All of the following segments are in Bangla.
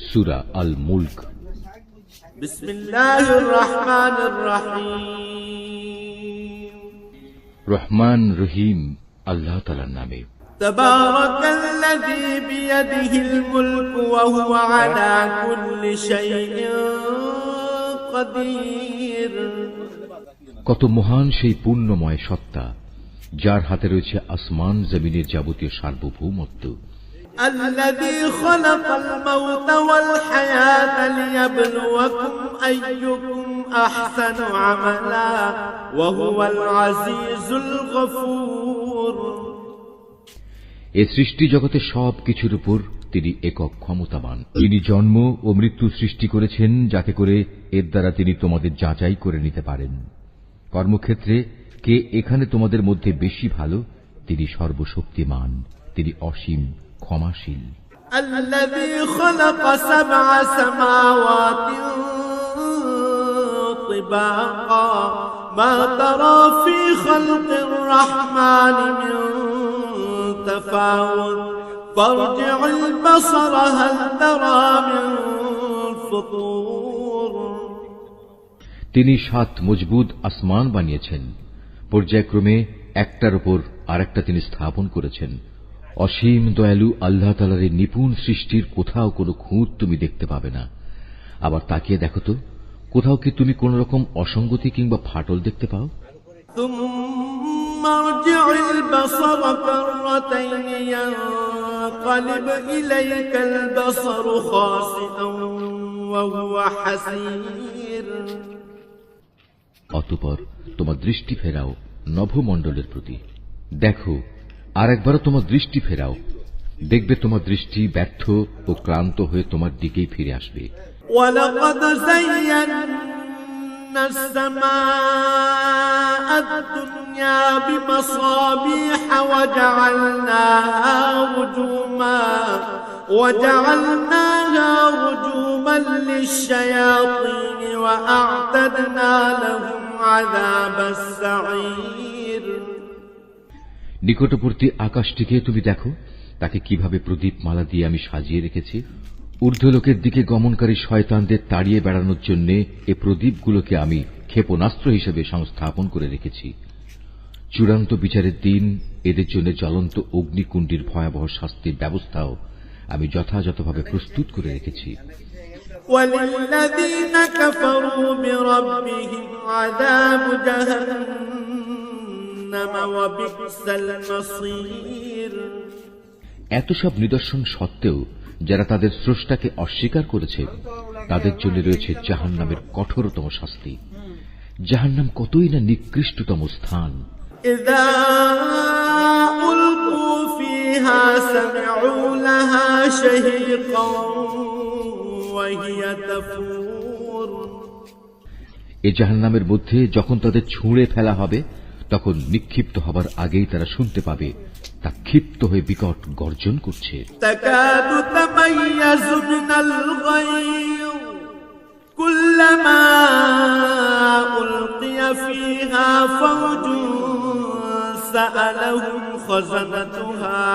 সূরা আল মুলক। বিসমিল্লাহির রহমানির রহিম। রহমান রহিম আল্লাহ তাআলার নামে। তাবারাকাল্লাযী বিয়াদিহিল মুলকু ওয়া হুয়া আলা কুল্লি শাইইন কাদির। কত মহান সেই পূর্ণময় সত্তা, যার হাতে রয়েছে আসমান জমিনের যাবতীয় সার্বভৌমত্ব। الذي خلق الموت والحياة ليبلوكم أيكم أحسن عملا وهو العزيز الغفور। এ সৃষ্টি জগতে সব কিছুর উপর তিনি একক ক্ষমতাবান। তিনি জন্ম ও মৃত্যু সৃষ্টি করেছেন যাতে করে এর দ্বারা তিনি তোমাদের যাচাই করে নিতে পারেন। কর্মক্ষেত্রে কে এখানে তোমাদের মধ্যে বেশি ভালো, তিনি সর্বশক্তিমান, তিনি অসীম ক্ষমাশীল। الذي خلق سبع سماوات طباقا ما ترى في خلق الرحمن من تفاوت فارجع البصر هل ترى من فطور। তিনি 7 মজবুত আসমান বানিয়েছেন, পর্যায়ক্রমে একটার উপর আরেকটা তিনি স্থাপন করেছেন। অসীম দয়ালু আল্লাহ তাআলার এই নিপুণ সৃষ্টির কোথাও কোনো খুঁত তুমি দেখতে পাবে না। আবার তাকিয়ে দেখো তো, কোথাও কি তুমি কোন রকম অসঙ্গতি কিংবা ফাটল দেখতে পাও? ثم ارجع البصر كرتين ينقلب إليك البصر خاسئا وهو حسير। অতঃপর তোমার দৃষ্টি ফেরাও নভমণ্ডলের প্রতি, দেখো আর একবারও তোমার দৃষ্টি ফেরাও, দেখবে তোমার দৃষ্টি ব্যর্থ ও ক্লান্ত হয়ে তোমার দিকেই ফিরে আসবে। وَلَقَدْ زَيَّنَّا السَّمَاءَ الدُّنْيَا بِمَصَابِيحَ وَجَعَلْنَاهَا رُجُومًا لِلشَّيَاطِينِ وَأَعْتَدْنَا لَهُمْ عَذَابَ السَّعِيرِ। নিকটবর্তী আকাশটিকে তুমি দেখো, তাকে কিভাবে প্রদীপ মালা দিয়ে আমি সাজিয়ে রেখেছি। ঊর্ধ্বলোকের দিকে গমনকারী শয়তানদের তাড়িয়ে বেড়ানোর জন্য এ প্রদীপগুলোকে আমি ক্ষেপণাস্ত্র হিসেবে সংস্থাপন করে রেখেছি। চূড়ান্ত বিচারের দিন এদের জন্য জ্বলন্ত অগ্নিকুণ্ডের ভয়াবহ শাস্তির ব্যবস্থাও আমি যথাযথভাবে প্রস্তুত করে রেখেছি। وَلِلَّذِينَ كَفَرُوا بِرَبِّهِمْ عَذَابُ جَهَنَّمَ وَبِئْسَ الْمَصِيرُ। এত সব নিদর্শন সত্ত্বেও যারা তাদের স্রষ্টাকে অস্বীকার করেছে, তাদের জন্য রয়েছে জাহান্নামের কঠোরতম শাস্তি। জাহান্নাম কতই না নিকৃষ্টতম স্থান। إِذَا أُلْقُوا فِيهَا سَمِعُوا لَهَا شَهِيقًا وَهِيَ تَفُورُ। এ জাহান্নামের মধ্যে যখন তাদের ছুঁড়ে ফেলা হবে, তখন নিক্ষিপ্ত হবার আগেই তারা শুনতে পাবে তা ক্ষিপ্ত হয়ে বিকট গর্জন করছে। تكاد تميز من الغيظ كلما ألقي فيها فوج سألهم خزنتها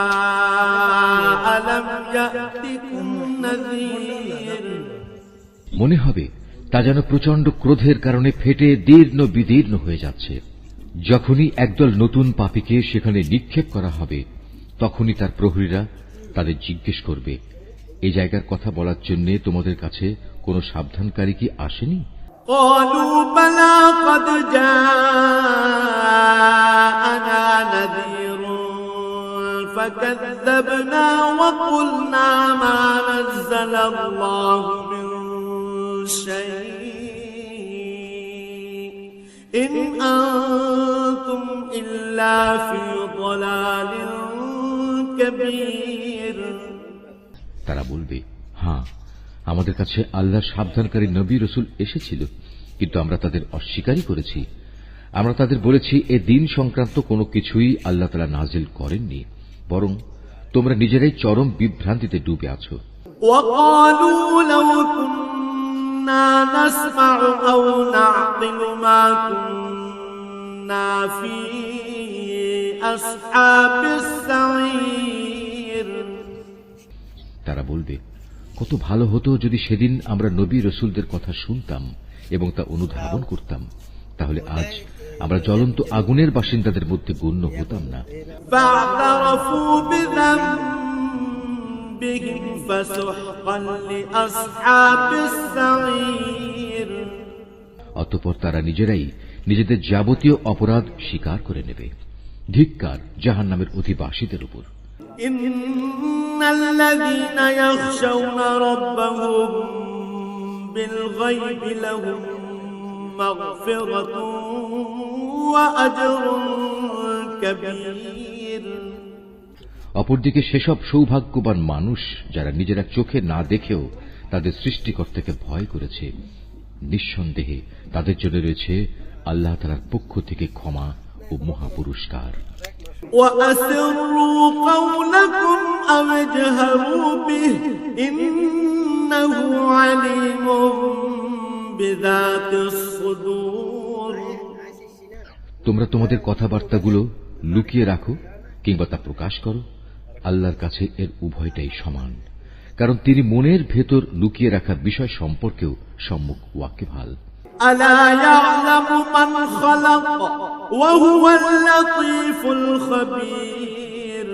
ألم يأتكم نذير। মনে হবে তা যেন প্রচন্ড ক্রোধের কারণে ফেটে দীর্ণ বিদীর্ণ হয়ে যাচ্ছে। যখনই একদল নতুন পাপীকে সেখানে নিক্ষেপ করা হবে, তখনই তার প্রহরীরা তাদের জিজ্ঞেস করবে, এই জায়গার কথা বলার জন্য তোমাদের কাছে কোনো সাবধানকারী কি আসেনি? قالوا بلى قد جاءنا نذير فكذبنا وقلنا ما نزل الله من شيء إن أنتم إلا في ضلال كبير। তারা বলবে, হ্যাঁ, আমাদের কাছে আল্লাহর সাবধানকারী নবী রসুল এসেছিল, কিন্তু আমরা তাদের অস্বীকারই করেছি। আমরা তাদের বলেছি এ দিন সংক্রান্ত কোনো কিছুই আল্লাহ তাআলা নাজিল করেননি, বরং তোমরা নিজেরাই চরম বিভ্রান্তিতে ডুবে আছো। وقالوا لو كنا نسمع أو نعقل ما كنا في أصحاب السعير। তারা বলবে, কত ভালো হতো যদি সেদিন আমরা নবী রসুলদের কথা শুনতাম এবং তা অনুধাবন করতাম, তাহলে আজ আমরা জ্বলন্ত আগুনের বাসিন্দাদের মধ্যে গণ্য হতাম না। فاعترفوا بذنبهم فسحقا لأصحاب السعير। অতঃপর তারা নিজেরাই নিজেদের যাবতীয় অপরাধ স্বীকার করে নেবে। ধিক্কার জাহান্নামের অধিবাসীদের উপর। إن الذين يخشون ربهم بالغيب لهم مغفرة وأجر كبير। অপরদিকে সেসব সৌভাগ্যবান মানুষ যারা নিজেরা চোখে না দেখেও তাদের সৃষ্টিকর্তাকে ভয় করেছে, নিঃসন্দেহে তাদের জন্য রয়েছে আল্লাহ তাআলার পক্ষ থেকে ক্ষমা ও মহাপুরস্কার। وأسروا قولكم أو اجهروا به إنه عليم بذات الصدور। তোমরা তোমাদের কথাবার্তাগুলো লুকিয়ে রাখো কিংবা তা প্রকাশ করো, আল্লাহর কাছে এর উভয়টাই সমান, কারণ তিনি মনের ভেতর লুকিয়ে রাখা বিষয় সম্পর্কেও সম্মুখ ওয়াকিবহাল। ألا يعلم من خلق وهو اللطيف الخبير।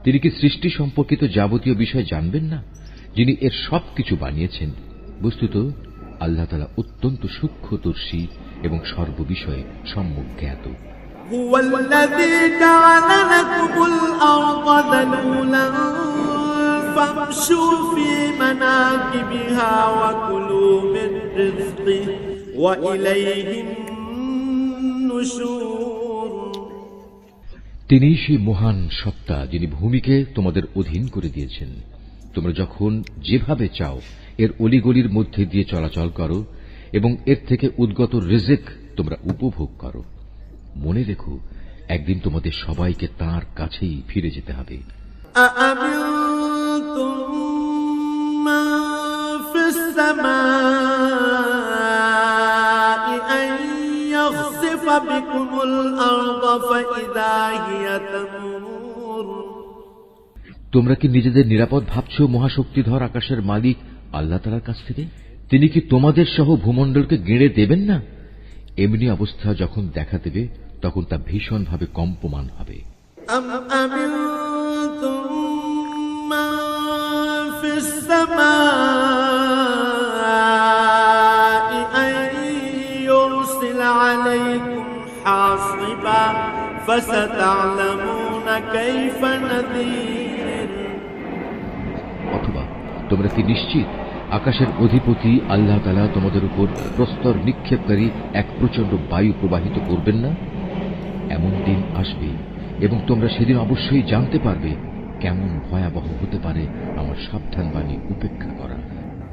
তিনি কি সৃষ্টি সম্পর্কিত যাবতীয় বিষয় জানবেন না, যিনি এর সবকিছু বানিয়েছেন? বস্তুত আল্লাহ তাআলা অত্যন্ত সূক্ষ্মদর্শী এবং সর্ববিষয়ে সম্যক জ্ঞাত। هو الذي جعل لكم الأرض ذلولا فامشوا في مناكبها وكلوا من رزقه وإليه النشور। তিনি সেই মহান সত্তা যিনি ভূমিকে তোমাদের অধীন করে দিয়েছেন। তোমরা যখন যেভাবে চাও এর অলিগলির মধ্যে দিয়ে চলাচল করো এবং এর থেকে উদ্গত রিজিক তোমরা উপভোগ করো। মনে রেখো, একদিন তোমাদের সবাইকে তাঁর কাছেই ফিরে যেতে হবে। أأمنتم من في السماء أن يخسف بكم الأرض فإذا هي تمور। তোমরা কি নিজেদের নিরাপদ ভাবছ মহাশক্তিধর আকাশের মালিক আল্লাহ তাআলার কাছ থেকে? তিনি কি তোমাদের সহ ভূমণ্ডলকে গেঁড়ে দেবেন না? এমনি অবস্থা যখন দেখা দেবে তখন তা ভীষণভাবে কম্পমান হবে। أم أمنتم من في السماء أن يرسل عليكم حاصبا فستعلمون كيف نذير। অথবা তোমরা কি নিশ্চিত আকাশের অধিপতি আল্লাহ তাআলা তোমাদের উপর প্রস্তর নিক্ষেপকারী এক প্রচণ্ড বায়ু প্রবাহিত করবেন না? এমন দিন আসবে এবং তোমরা সেদিন অবশ্যই জানতে পারবে কেমন ভয়াবহ হতে পারে আমার সাবধান বাণী উপেক্ষা করা।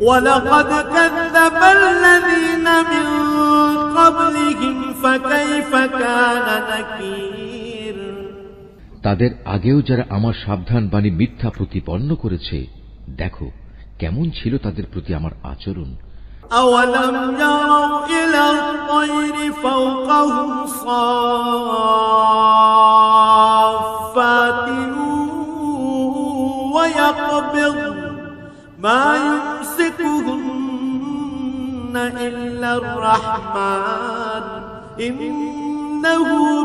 ولقد كذب الذين من قبلهم فكيف كان نكير। তাদের আগেও যারা আমার সাবধান বাণী মিথ্যা প্রতিপন্ন করেছে, দেখো কেমন ছিল তাদের প্রতি আমার আচরণ। أولم يروا إلى الطير فوقهم صافات ويقبض ما يمسكهن إلا الرحمن إنه